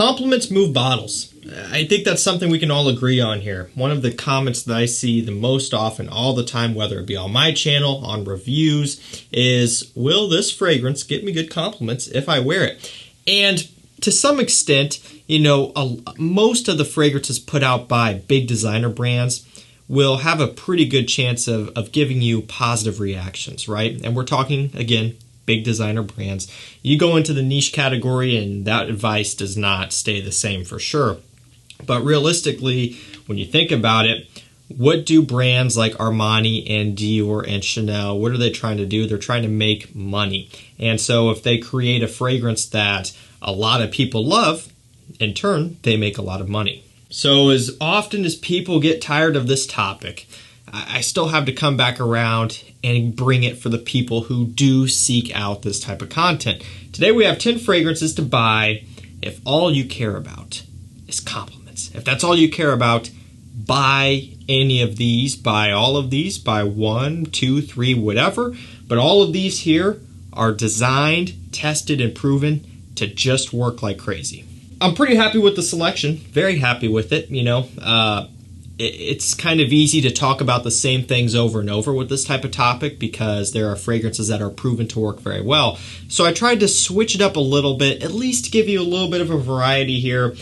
Compliments move bottles. I think that's something we can all agree on here. One of the comments that I see the most often all the time, whether it be on my channel, on reviews, is, will this fragrance get me good compliments if I wear it? And to some extent, you know, most of the fragrances put out by big designer brands will have a pretty good chance of giving you positive reactions, right? And we're talking, again, big designer brands. You go into the niche category and that advice does not stay the same for sure. But realistically, when you think about it, what do brands like Armani and Dior and Chanel, what are they trying to do? They're trying to make money. And so if they create a fragrance that a lot of people love, in turn, they make a lot of money. So as often as people get tired of this topic, I still have to come back around and bring it for the people who do seek out this type of content. Today we have 10 fragrances to buy if all you care about is compliments. If that's all you care about, buy any of these, buy all of these, buy 1, 2, 3, whatever. But all of these here are designed, tested, and proven to just work like crazy. I'm pretty happy with the selection, very happy with it. You know, it's kind of easy to talk about the same things over and over with this type of topic because there are fragrances that are proven to work very well. So I tried to switch it up a little bit, at least to give you a little bit of a variety here.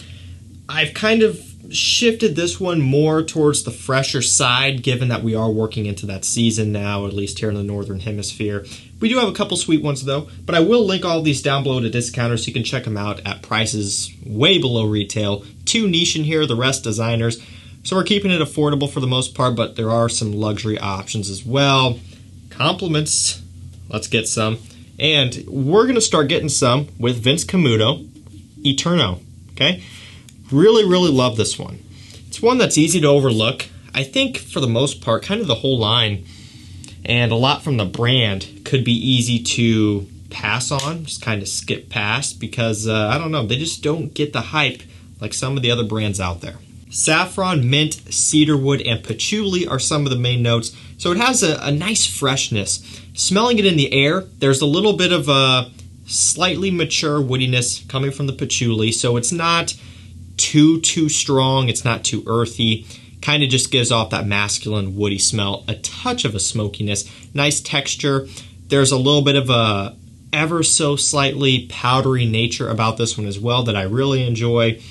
I've kind of shifted this one more towards the fresher side, given that we are working into that season now, at least here in the Northern Hemisphere. We do have a couple sweet ones though, but I will link all these down below to discounters so you can check them out at prices way below retail. 2 niche in here, the rest designers. So we're keeping it affordable for the most part, but there are some luxury options as well. Compliments, let's get some. And we're gonna start getting some with Vince Camuto, ETERNO, okay? Really, really love this one. It's one that's easy to overlook. I think for the most part, kind of the whole line and a lot from the brand could be easy to pass on, just kind of skip past because, I don't know, they just don't get the hype like some of the other brands out there. Saffron, mint, cedarwood, and patchouli are some of the main notes. So it has a nice freshness. Smelling it in the air, there's a little bit of a slightly mature woodiness coming from the patchouli, so it's not too strong, it's not too earthy. Kind of just gives off that masculine woody smell, a touch of a smokiness, nice texture. There's a little bit of a ever so slightly powdery nature about this one as well that I really enjoy.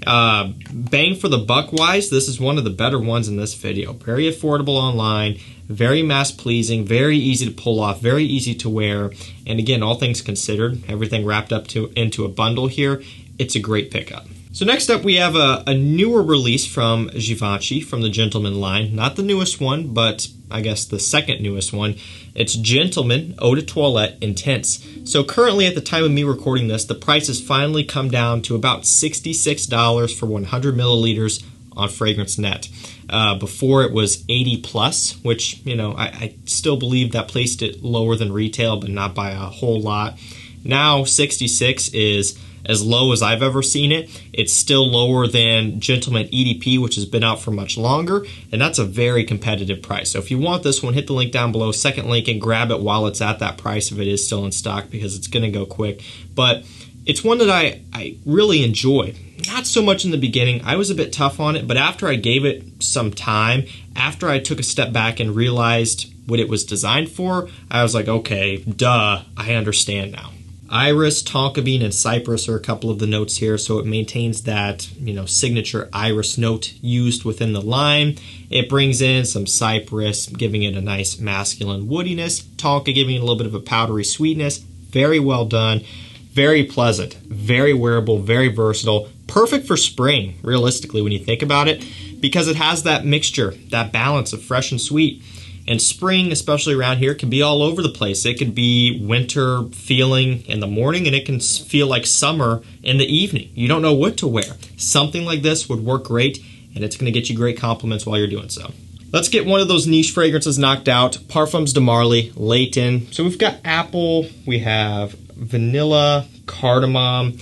Bang for the buck wise, this is one of the better ones in this video. Very affordable online, very mass pleasing, very easy to pull off, very easy to wear. And again, all things considered, everything wrapped up into a bundle here, it's a great pickup. So next up we have a newer release from Givenchy from the Gentleman line. Not the newest one, but I guess the second newest one. It's Gentleman Eau de Toilette Intense. So currently at the time of me recording this, the price has finally come down to about $66 for 100 milliliters on FragranceNet. Before it was 80 plus, which, you know, I still believe that placed it lower than retail, but not by a whole lot. Now 66 is as low as I've ever seen it. It's still lower than Gentleman EDP, which has been out for much longer, and that's a very competitive price. So if you want this one, hit the link down below, second link, and grab it while it's at that price if it is still in stock, because it's gonna go quick. But it's one that I really enjoy. Not so much in the beginning. I was a bit tough on it, but after I gave it some time, after I took a step back and realized what it was designed for, I was like, okay, duh, I understand now. Iris, tonka bean, and cypress are a couple of the notes here, so it maintains that, you know, signature iris note used within the line. It brings in some cypress, giving it a nice masculine woodiness. Tonka giving it a little bit of a powdery sweetness. Very well done. Very pleasant. Very wearable. Very versatile. Perfect for spring, realistically, when you think about it, because it has that mixture, that balance of fresh and sweet. And spring, especially around here, can be all over the place. It could be winter feeling in the morning, and it can feel like summer in the evening. You don't know what to wear. Something like this would work great, and it's going to get you great compliments while you're doing so. Let's get one of those niche fragrances knocked out. Parfums de Marly, LAYTON. So we've got apple, we have vanilla, cardamom.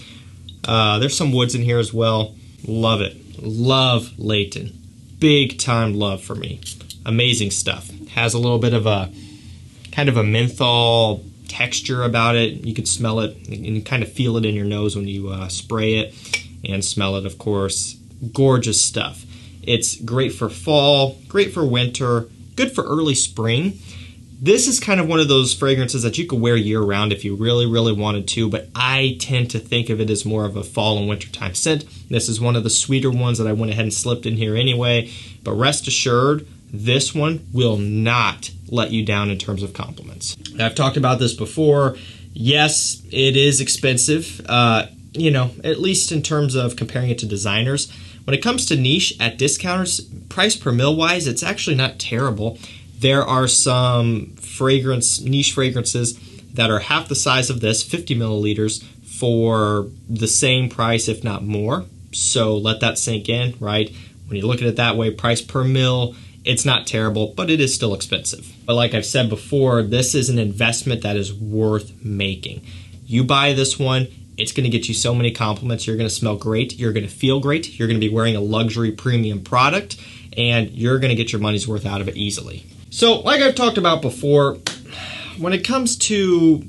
There's some woods in here as well. Love it. Love LAYTON. Big time love for me. Amazing stuff. Has a little bit of a kind of a menthol texture about it. You can smell it and kind of feel it in your nose when you spray it. and smell it, of course. Gorgeous stuff. It's great for fall, great for winter, good for early spring. This is kind of one of those fragrances that you could wear year-round if you really, really wanted to, but I tend to think of it as more of a fall and wintertime scent. This is one of the sweeter ones that I went ahead and slipped in here anyway, but rest assured, this one will not let you down in terms of compliments. I've talked about this before. Yes, it is expensive, you know, at least in terms of comparing it to designers. When it comes to niche at discounters, price per mil wise, it's actually not terrible. There are some niche fragrances that are half the size of this, 50 milliliters, for the same price, if not more. So let that sink in, right? When you look at it that way, price per mil, it's not terrible, but it is still expensive. But like I've said before, this is an investment that is worth making. You buy this one, it's going to get you so many compliments. You're going to smell great. You're going to feel great. You're going to be wearing a luxury premium product, and you're going to get your money's worth out of it easily. So like I've talked about before, when it comes to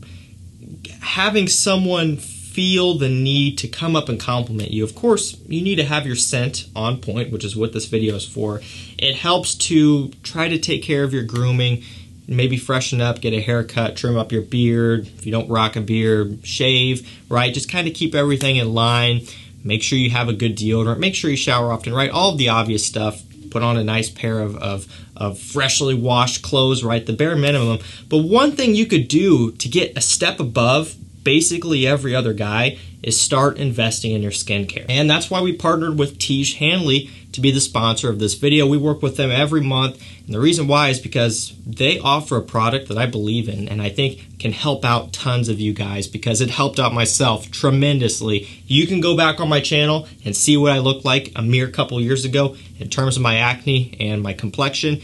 having someone feel the need to come up and compliment you, of course, you need to have your scent on point, which is what this video is for. It helps to try to take care of your grooming, maybe freshen up, get a haircut, trim up your beard. If you don't rock a beard, shave, right? Just kind of keep everything in line. Make sure you have a good deodorant. Make sure you shower often, right? All of the obvious stuff. Put on a nice pair of freshly washed clothes, right? The bare minimum. But one thing you could do to get a step above basically every other guy is start investing in your skincare. And that's why we partnered with Tiege Hanley to be the sponsor of this video. We work with them every month, and the reason why is because they offer a product that I believe in and I think can help out tons of you guys, because it helped out myself tremendously. You can go back on my channel and see what I looked like a mere couple years ago in terms of my acne and my complexion,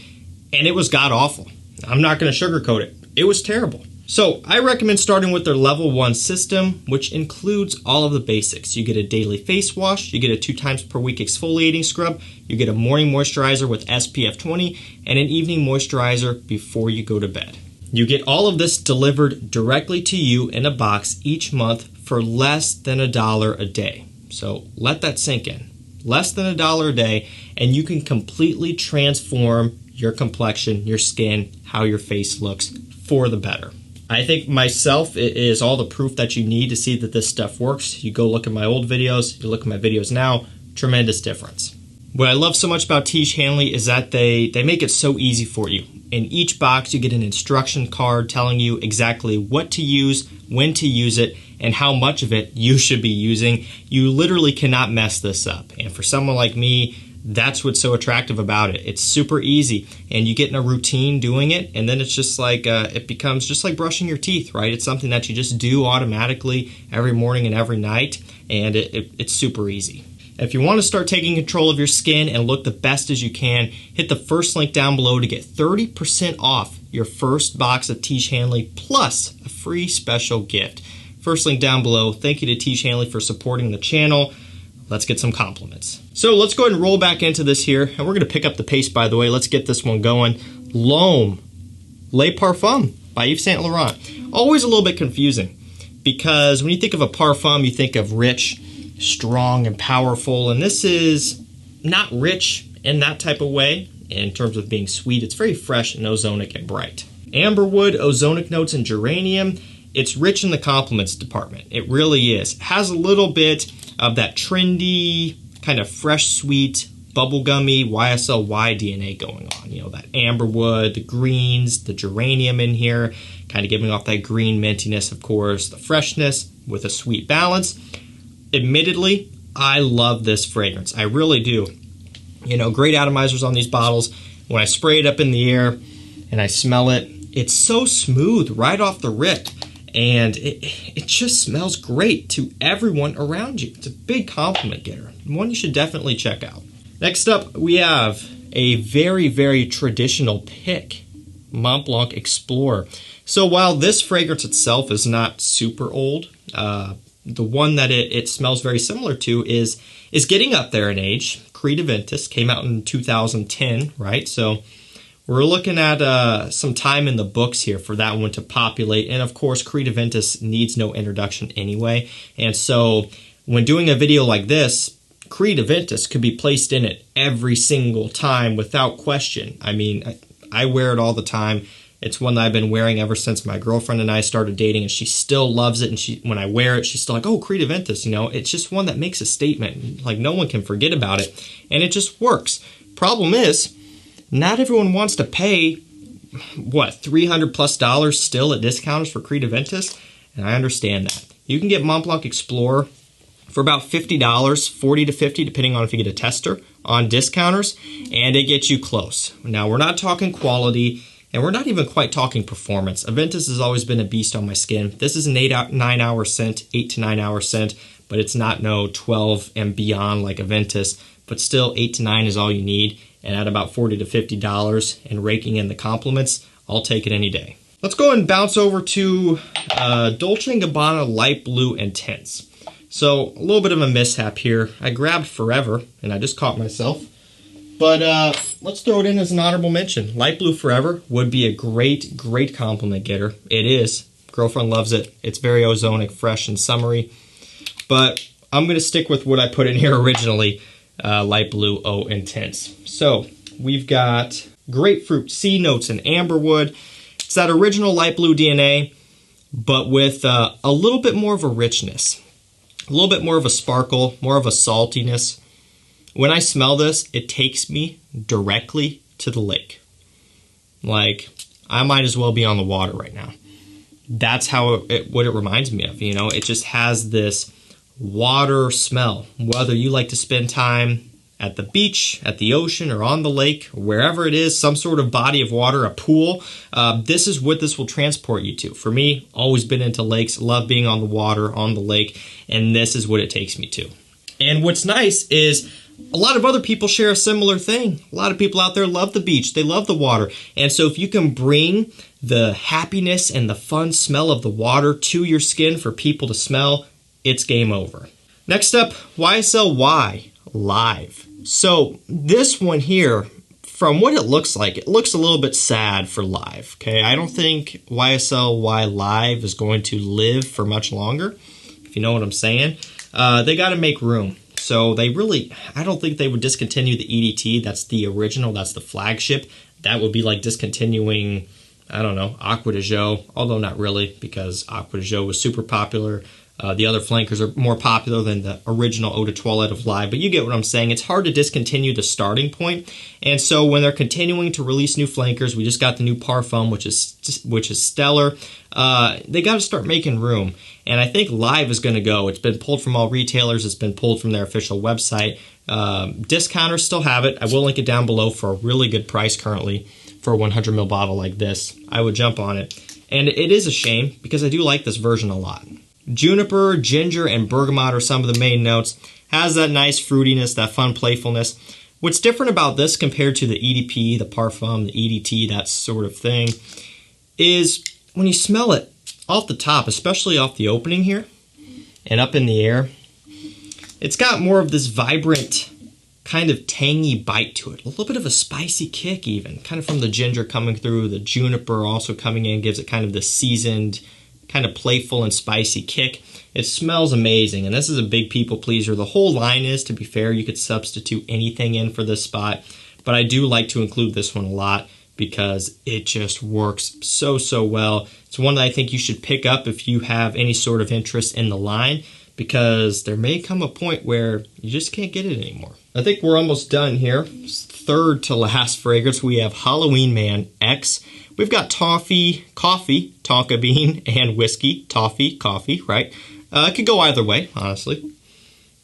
and it was god-awful. I'm not going to sugarcoat it. It was terrible. So I recommend starting with their level 1 system, which includes all of the basics. You get a daily face wash, you get a 2 times per week exfoliating scrub, you get a morning moisturizer with SPF 20, and an evening moisturizer before you go to bed. You get all of this delivered directly to you in a box each month for less than $1 a day. So let that sink in. Less than $1 a day, and you can completely transform your complexion, your skin, how your face looks for the better. I think myself, it is all the proof that you need to see that this stuff works. You go look at my old videos, you look at my videos now, tremendous difference. What I love so much about Tiege Hanley is that they make it so easy for you. In each box, you get an instruction card telling you exactly what to use, when to use it, and how much of it you should be using. You literally cannot mess this up. And for someone like me, that's what's so attractive about it. It's super easy, and you get in a routine doing it, and then it's just like, it becomes just like brushing your teeth, right? It's something that you just do automatically every morning and every night, and it's super easy. If you want to start taking control of your skin and look the best as you can, hit the first link down below to get 30% off your first box of Tiege Hanley plus a free special gift. First link down below. Thank you to Tiege Hanley for supporting the channel. Let's get some compliments. So let's go ahead and roll back into this here, and we're going to pick up the pace, by the way. Let's get this one going. L'Homme Le Parfum by Yves Saint Laurent. Always a little bit confusing, because when you think of a parfum, you think of rich, strong, and powerful, and this is not rich in that type of way in terms of being sweet. It's very fresh and ozonic and bright. Amberwood, ozonic notes, and geranium. It's rich in the compliments department. It really is. It has a little bit of that trendy, kind of fresh, sweet, bubblegummy YSL-Y DNA going on. You know, that amberwood, the greens, the geranium in here, kind of giving off that green mintiness, of course, the freshness with a sweet balance. Admittedly, I love this fragrance. I really do. You know, great atomizers on these bottles. When I spray it up in the air and I smell it, it's so smooth right off the rip. And it just smells great to everyone around you. It's a big compliment getter. One you should definitely check out. Next up, we have a very, very traditional pick, Montblanc Explorer. So while this fragrance itself is not super old, the one that it smells very similar to is getting up there in age. Creed Aventus came out in 2010, right? So we're looking at some time in the books here for that one to populate. And of course, Creed Aventus needs no introduction anyway. And so when doing a video like this, Creed Aventus could be placed in it every single time without question. I mean, I wear it all the time. It's one that I've been wearing ever since my girlfriend and I started dating, and she still loves it. And when I wear it, she's still like, oh, Creed Aventus, you know, it's just one that makes a statement. Like, no one can forget about it, and it just works. Problem is, not everyone wants to pay, what, $300+ still at discounters for Creed Aventus, and I understand that. You can get Montblanc Explorer for about $50, $40 to $50, depending on if you get a tester, on discounters, and it gets you close. Now, we're not talking quality, and we're not even quite talking performance. Aventus has always been a beast on my skin. This is an 8 to 9 hour scent, but it's not no 12 and beyond like Aventus, but still 8 to 9 is all you need, and at about $40 to $50 and raking in the compliments, I'll take it any day. Let's go and bounce over to Dolce & Gabbana Light Blue Intense. So a little bit of a mishap here. I grabbed Forever, and I just caught myself. But let's throw it in as an honorable mention. Light Blue Forever would be a great, great compliment getter. It is. Girlfriend loves it. It's very ozonic, fresh, and summery. But I'm going to stick with what I put in here originally, Light Blue O Intense. So we've got grapefruit, sea notes, and amberwood. It's that original light blue DNA, but with a little bit more of a richness. A little bit more of a sparkle, more of a saltiness. When I smell this, it takes me directly to the lake. Like, I might as well be on the water right now. That's how what it reminds me of, you know? It just has this water smell. Whether you like to spend time at the beach, at the ocean, or on the lake, wherever it is, some sort of body of water, a pool, this is what this will transport you to. For me, always been into lakes, love being on the water, on the lake, and this is what it takes me to. And what's nice is a lot of other people share a similar thing. A lot of people out there love the beach. They love the water. And so if you can bring the happiness and the fun smell of the water to your skin for people to smell, it's game over. Next up, YSL Y Live. So this one here, from what it looks like, it looks a little bit sad for Live. Okay, I don't think YSL Y Live is going to live for much longer, if you know what I'm saying. They got to make room. So they really, I don't think they would discontinue the EDT. That's the original, that's the flagship. That would be like discontinuing, I don't know, Aqua de Jo, although not really, because Aqua de Jo was super popular. The other flankers are more popular than the original Eau de Toilette of Live, but you get what I'm saying. It's hard to discontinue the starting point, and so when they're continuing to release new flankers, we just got the new Parfum, which is stellar. They got to start making room, and I think Live is going to go. It's been pulled from all retailers. It's been pulled from their official website. Discounters still have it. I will link it down below for a really good price currently for a 100 ml bottle like this. I would jump on it, and it is a shame because I do like this version a lot. Juniper, ginger, and bergamot are some of the main notes. Has that nice fruitiness, that fun playfulness. What's different about this compared to the EDP, the Parfum, the EDT, that sort of thing, is when you smell it off the top, especially off the opening here and up in the air, it's got more of this vibrant kind of tangy bite to it. A little bit of a spicy kick even, kind of from the ginger coming through, the juniper also coming in, gives it kind of the seasoned, kind of playful and spicy kick. It smells amazing, and this is a big people pleaser. The whole line is, to be fair, you could substitute anything in for this spot, but I do like to include this one a lot because it just works so, so well. It's one that I think you should pick up if you have any sort of interest in the line, because there may come a point where you just can't get it anymore. I think we're almost done here. Third to last fragrance, we have Halloween Man X. We've got toffee, coffee, tonka bean, and whiskey. Toffee, coffee, right? It could go either way, honestly.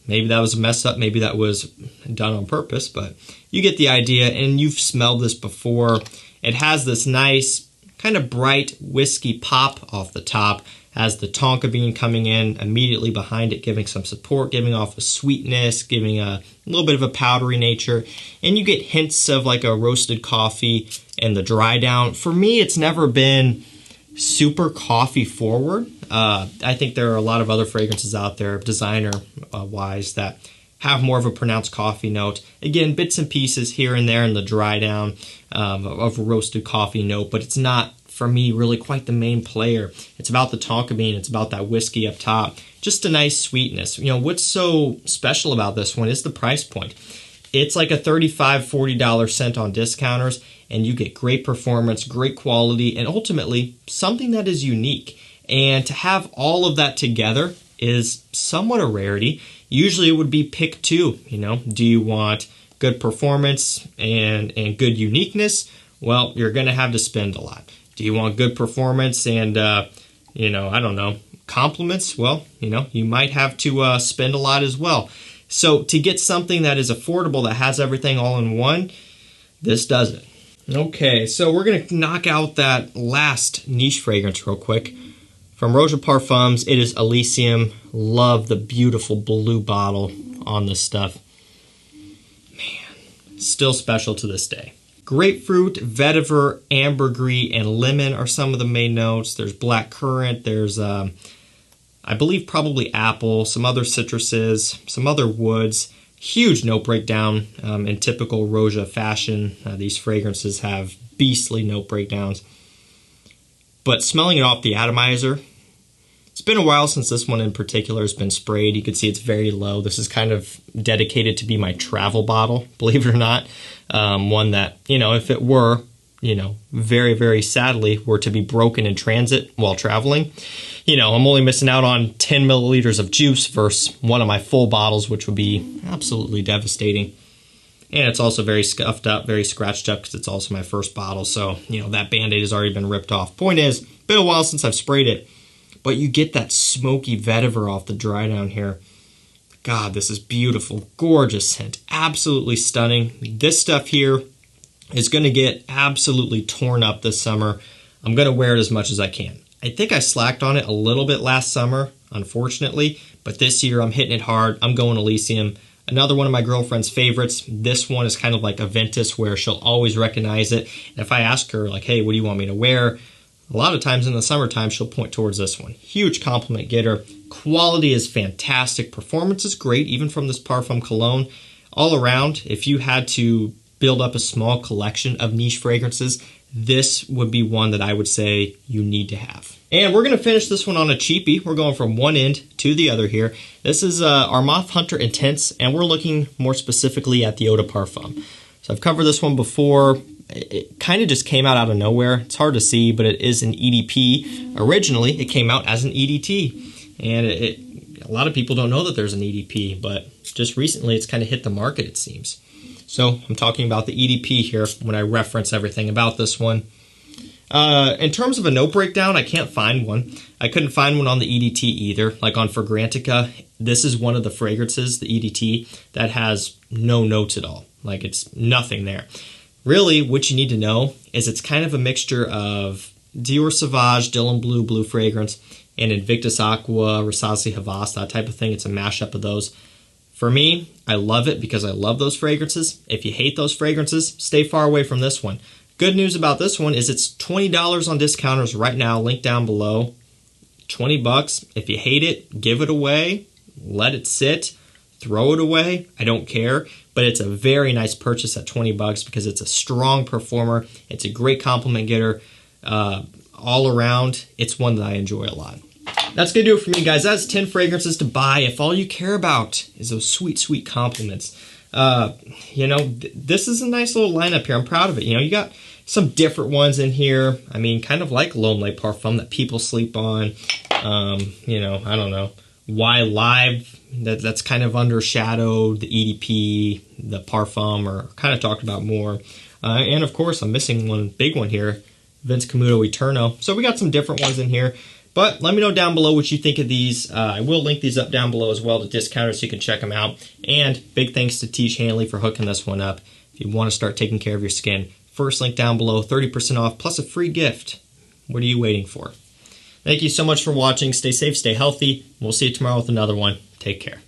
Maybe that was a mess up. Maybe that was done on purpose, but you get the idea, and you've smelled this before. It has this nice, kind of bright whiskey pop off the top. Has the tonka bean coming in immediately behind it, giving some support, giving off a sweetness, giving a little bit of a powdery nature. And you get hints of like a roasted coffee and the dry down. For me, it's never been super coffee forward. I think there are a lot of other fragrances out there, designer-wise, that have more of a pronounced coffee note. Again, bits and pieces here and there in the dry down of a roasted coffee note, but it's not for me, really quite the main player. It's about the tonka bean. It's about that whiskey up top. Just a nice sweetness. You know, what's so special about this one is the price point. It's like a $35, $40 scent on discounters, and you get great performance, great quality, and ultimately something that is unique. And to have all of that together is somewhat a rarity. Usually it would be pick two. You know, do you want good performance and good uniqueness? Well, you're going to have to spend a lot. Do you want good performance and, you know, I don't know, compliments? Well, you know, you might have to spend a lot as well. So to get something that is affordable, that has everything all in one, this does it. Okay, so we're going to knock out that last niche fragrance real quick. From ROJA Parfums, it is Elysium. Love the beautiful blue bottle on this stuff. Man, still special to this day. Grapefruit, vetiver, ambergris, and lemon are some of the main notes. There's black currant, there's, I believe, probably apple, some other citruses, some other woods. Huge note breakdown in typical ROJA fashion. These fragrances have beastly note breakdowns. But smelling it off the atomizer, it's been a while since this one in particular has been sprayed. You can see it's very low. This is kind of dedicated to be my travel bottle, believe it or not. One that, you know, if it were, you know, very, very sadly were to be broken in transit while traveling, you know, I'm only missing out on 10 milliliters of juice versus one of my full bottles, which would be absolutely devastating. And it's also very scuffed up, very scratched up because it's also my first bottle. So, you know, that Band-Aid has already been ripped off. Point is, been a while since I've sprayed it, but you get that smoky vetiver off the dry down here. God, this is beautiful, gorgeous scent, absolutely stunning. This stuff here is going to get absolutely torn up this summer. I'm going to wear it as much as I can. I think I slacked on it a little bit last summer, unfortunately, but this year I'm hitting it hard. I'm going Elysium. Another one of my girlfriend's favorites. This one is kind of like a Ventus where she'll always recognize it. And if I ask her, like, hey, what do you want me to wear? A lot of times in the summertime, she'll point towards this one. Huge compliment getter. Quality is fantastic. Performance is great, even from this Parfum cologne. All around, if you had to build up a small collection of niche fragrances, this would be one that I would say you need to have. And we're going to finish this one on a cheapie. We're going from one end to the other here. This is our Moth Hunter Intense, and we're looking more specifically at the Eau de Parfum. So I've covered this one before. It kind of just came out of nowhere. It's hard to see, but it is an EDP. Originally, it came out as an EDT, and a lot of people don't know that there's an EDP, but just recently it's kind of hit the market, it seems. So I'm talking about the EDP here when I reference everything about this one. In terms of a note breakdown, I can't find one. I couldn't find one on the EDT either. Like on FRAGRANCEBUY.CA, this is one of the fragrances, the EDT, that has no notes at all. Like it's nothing there. Really, what you need to know is it's kind of a mixture of Dior Sauvage, Dylan Blue, Blue Fragrance, and Invictus Aqua, Rasasi Havas, that type of thing. It's a mashup of those. For me, I love it because I love those fragrances. If you hate those fragrances, stay far away from this one. Good news about this one is it's $20 on discounters right now, link down below. 20 bucks. If you hate it, give it away, let it sit, throw it away. I don't care, but it's a very nice purchase at 20 bucks because it's a strong performer. It's a great compliment getter. All around, it's one that I enjoy a lot. That's going to do it for me, guys. That's 10 fragrances to buy if all you care about is those sweet, sweet compliments. You know, this is a nice little lineup here. I'm proud of it. You know, you got some different ones in here. I mean, kind of like L'Homme Les Parfums that people sleep on. You know, I don't know. Why Live, that's kind of undershadowed. The EDP, the Parfum are kind of talked about more. And of course, I'm missing one big one here, Vince Camuto ETERNO. So we got some different ones in here. But let me know down below what you think of these. I will link these up down below as well to discounters so you can check them out. And big thanks to Tiege Hanley for hooking this one up. If you want to start taking care of your skin, first link down below, 30% off plus a free gift. What are you waiting for? Thank you so much for watching. Stay safe, stay healthy. We'll see you tomorrow with another one. Take care.